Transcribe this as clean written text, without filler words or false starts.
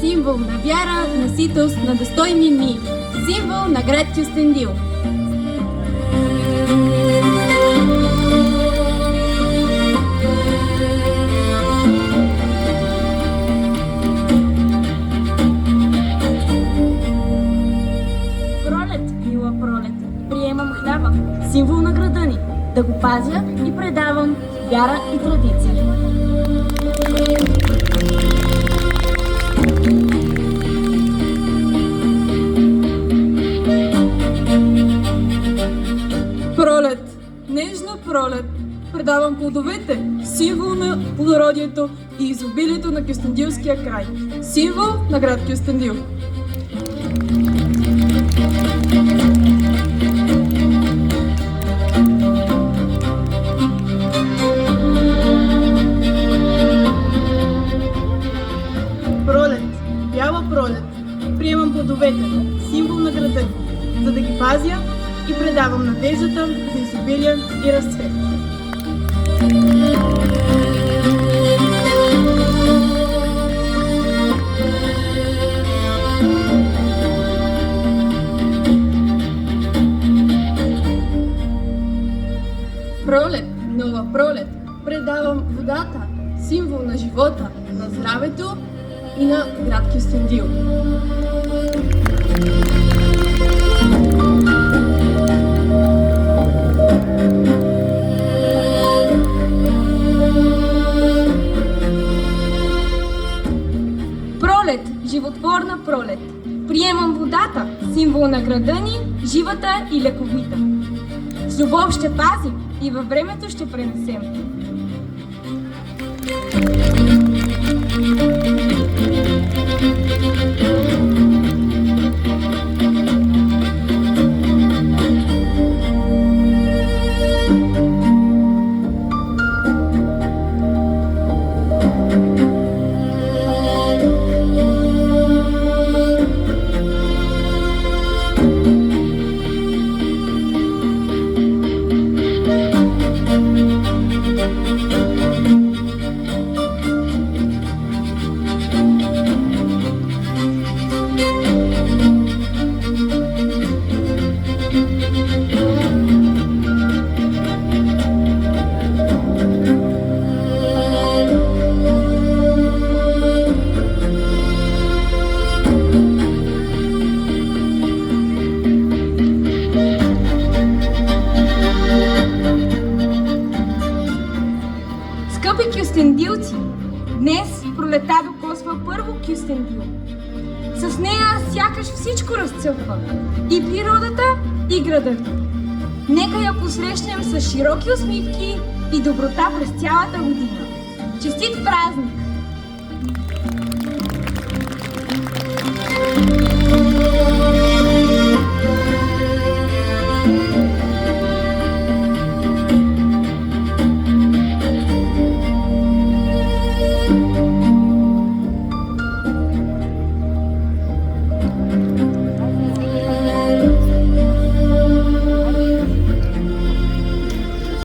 символ на вяра, на ситост, на достойни ми, символ на град Кюстендил. Пролет, мила пролет, приемам хляба, символ на града ни, да го пазя и предавам вяра и традиция. Пролет, нежна пролет, предавам плодовете, символ на плодородието и изобилието на Кюстендилския край, символ на град Кюстендил. Пролет, бяла пролет, приемам плодовете, символ на града, за да ги пазя и предавам надеждата за изобилие и разцвет. Пролет, нова пролет, предавам водата, символ на живота, на здравето и на град Кюстендил. Пролет, животворна пролет, приемам водата, символ на града ни, живата и лековита. С любов ще пазим и във времето ще пренесем. Скъпи кюстендилци, днес пролета докосва първо Кюстендил. С нея сякаш всичко разцъфва, и природата, и градът. Нека я посрещнем с широки усмивки и доброта през цялата година. Честит празник!